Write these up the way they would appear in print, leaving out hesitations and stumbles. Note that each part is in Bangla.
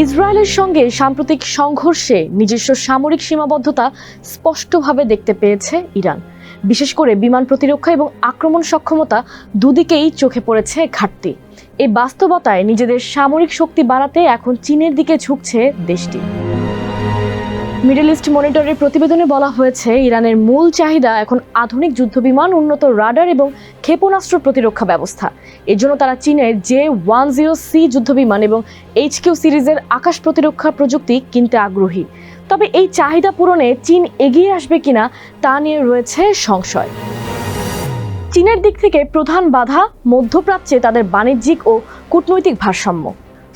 ইসরায়েলের সঙ্গে সাম্প্রতিক সংঘর্ষে নিজস্ব সামরিক সীমাবদ্ধতা স্পষ্টভাবে দেখতে পেয়েছে ইরান। বিশেষ করে বিমান প্রতিরক্ষা এবং আক্রমণ সক্ষমতা দুদিকেই চোখে পড়েছে ঘাটতি। এই বাস্তবতায় নিজেদের সামরিক শক্তি বাড়াতে এখন চীনের দিকে ঝুঁকছে দেশটি। মিডল ইস্ট মনিটরের প্রতিবেদনে বলা হয়েছে, ইরানের মূল চাহিদা এখন আধুনিক যুদ্ধবিমান, উন্নত রাডার এবং ক্ষেপণাস্ত্র প্রতিরক্ষা ব্যবস্থা। এর জন্য তারা চীনের J-10C যুদ্ধবিমান এবং HQ সিরিজের আকাশ প্রতিরক্ষা প্রযুক্তি কিনতে আগ্রহী। তবে এই চাহিদা পূরণে চীন এগিয়ে আসবে কিনা তা নিয়ে রয়েছে সংশয়। চীনের দিক থেকে প্রধান বাধা মধ্যপ্রাচ্যে তাদের বাণিজ্যিক ও কূটনৈতিক ভারসাম্য।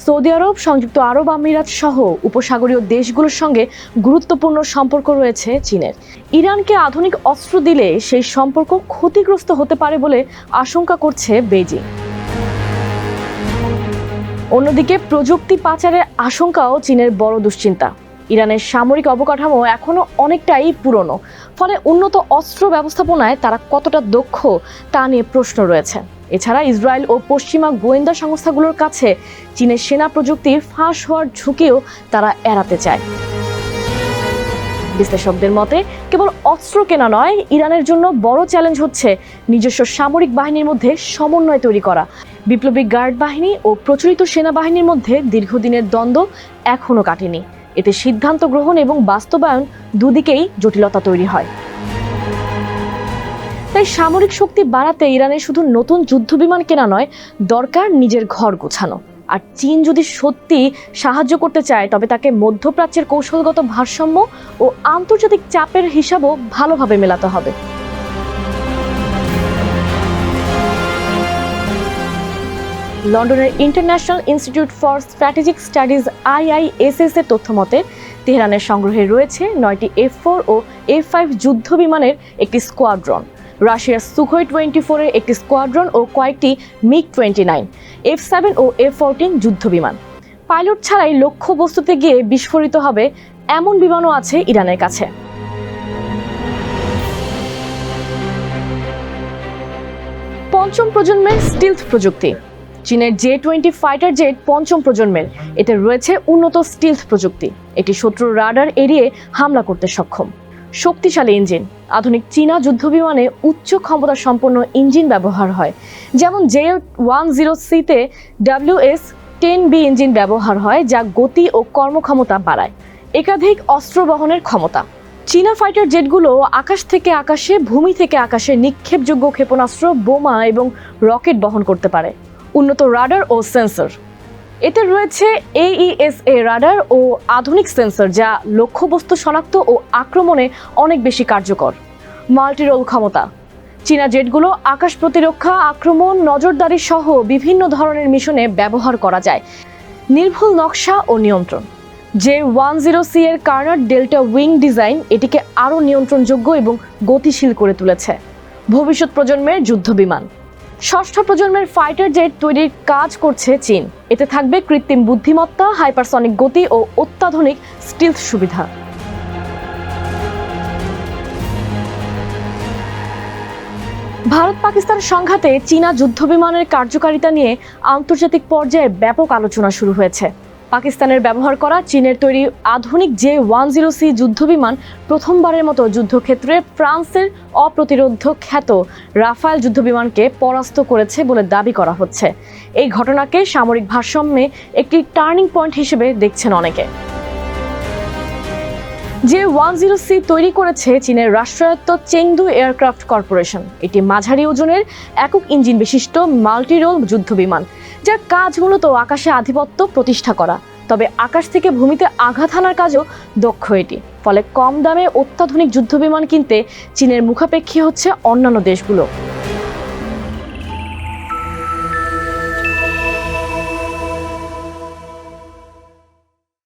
সৌদি আরব, সংযুক্ত আরব আমিরাত সহ উপসাগরীয় দেশগুলোর সঙ্গে গুরুত্বপূর্ণ সম্পর্ক রয়েছে চীনের। ইরানকে আধুনিক অস্ত্র দিলে সেই সম্পর্ক ক্ষতিগ্রস্ত হতে পারে বলে আশঙ্কা করছে বেইজিং। অন্যদিকে প্রযুক্তি পাচারের আশঙ্কাও চীনের বড় দুশ্চিন্তা। ইরানের সামরিক অবকাঠামো এখনও অনেকটাই পুরনো, ফলে উন্নত অস্ত্র ব্যবস্থাপনায় তারা কতটা দক্ষ তা নিয়ে প্রশ্ন রয়েছে। এছাড়া ইসরায়েল ও পশ্চিমা গোয়েন্দা সংস্থাগুলোর কাছে চীনের সেনা প্রযুক্তির ফাঁস হওয়ার ঝুঁকিও তারা এড়াতে চায়। বিশ্লেষকদের মতে, কেবল অস্ত্র কেনা নয়, ইরানের জন্য বড় চ্যালেঞ্জ হচ্ছে নিজস্ব সামরিক বাহিনীর মধ্যে সমন্বয় তৈরি করা। বিপ্লবী গার্ড বাহিনী ও প্রচলিত সেনাবাহিনীর মধ্যে দীর্ঘদিনের দ্বন্দ্ব এখনও কাটেনি। এতে সিদ্ধান্ত গ্রহণ এবং বাস্তবায়ন দুদিকেই জটিলতা তৈরি হয়। তাই সামরিক শক্তি বাড়াতে ইরানের শুধু নতুন যুদ্ধবিমান কেনা নয়, দরকার নিজের ঘর গোছানো। আর চীন যদি সত্যি সাহায্য করতে চায়, তবে তাকে মধ্যপ্রাচ্যের কৌশলগত ভারসাম্য ও আন্তর্জাতিক চাপের হিসাবও ভালোভাবে মেলাতে হবে। লন্ডনের international institute for strategic studies IISS এর তথ্য মতে, তেহরানের সংগ্রহে রয়েছে 9টি F-4 ও F-5 যুদ্ধবিমানের একটি স্কোয়াড্রন, রাশিয়ার সুখোই 24 এর একটি স্কোয়াড্রন ও কয়েকটি MiG-29, F-7 ও F-14 যুদ্ধবিমান। পাইলট ছাড়াই লক্ষ্যবস্তুতে গিয়ে বিস্ফোরিত হবে এমন বিমানও আছে ইরানের কাছে। পঞ্চম প্রজন্মের স্টিলথ প্রযুক্তি। চীনের J-20 ফাইটার জেট পঞ্চম প্রজন্মের। এতে রয়েছে উন্নত স্টিলথ প্রযুক্তি। এটি শত্রুর রাডার এড়িয়ে হামলা করতে সক্ষম। শক্তিশালী ইঞ্জিন। আধুনিক চীনা যুদ্ধবিমানে উচ্চ ক্ষমতা সম্পন্ন ইঞ্জিন ব্যবহার হয়। যেমন J-10C-তে WS-10B ইঞ্জিন ব্যবহার হয়, যা গতি ও কর্মক্ষমতা বাড়ায়। একাধিক অস্ত্র বহনের ক্ষমতা। চীনা ফাইটার জেটগুলো আকাশ থেকে আকাশে, ভূমি থেকে আকাশে নিক্ষেপযোগ্য ক্ষেপণাস্ত্র, বোমা এবং রকেট বহন করতে পারে। উন্নত রাডার ও সেন্সর। এতে রয়েছে AESA রাডার ও আধুনিক সেন্সর, যা লক্ষ্যবস্তু শনাক্ত ও আক্রমণে অনেক বেশি কার্যকর। মাল্টিরোল ক্ষমতা। চীনা জেটগুলো আকাশ প্রতিরক্ষা, আক্রমণ, নজরদারি সহ বিভিন্ন ধরনের মিশনে ব্যবহার করা যায়। নির্ভুল নকশা ও নিয়ন্ত্রণ। J-10C এর কার্নার ডেল্টা উইং ডিজাইন এটিকে আরও নিয়ন্ত্রণযোগ্য এবং গতিশীল করে তুলেছে। ভবিষ্যৎ প্রজন্মের যুদ্ধবিমান। ষষ্ঠ প্রজন্মের ফাইটার জেট তৈরির কাজ করছে চীন। এতে থাকবে কৃত্রিম বুদ্ধিমত্তা, হাইপারসনিক গতি ও অত্যাধুনিক স্টিলথ সুবিধা। ভারত পাকিস্তান সংঘাতে চীনা যুদ্ধবিমানের কার্যকারিতা নিয়ে আন্তর্জাতিক পর্যায়ে ব্যাপক আলোচনা শুরু হয়েছে। পাকিস্তানের ব্যবহার করা চীনের তৈরি আধুনিক J-10C যুদ্ধবিমান প্রথমবারের মতো যুদ্ধক্ষেত্রে ফ্রান্সের অপ্রতিরোধ্য খ্যাত রাফায়েল যুদ্ধবিমানকে পরাস্ত করেছে বলে দাবি করা হচ্ছে। এই ঘটনাকে সামরিক ভারসাম্যে একটি টার্নিং পয়েন্ট হিসেবে দেখছেন অনেকে। J-10C তৈরি করেছে চীনের রাষ্ট্রায়ত্ত চেংদু এয়ারক্রাফট কর্পোরেশন। এটি মাঝারি ওজনের একক ইঞ্জিন বিশিষ্ট মাল্টিরোল যুদ্ধবিমান, যার কাজ মূলত আকাশে আধিপত্য প্রতিষ্ঠা করা। তবে আকাশ থেকে ভূমিতে আঘাত হানার কাজও দক্ষ এটি। ফলে কম দামে অত্যাধুনিক যুদ্ধবিমান কিনতে চীনের মুখাপেক্ষী হচ্ছে অন্যান্য দেশগুলো।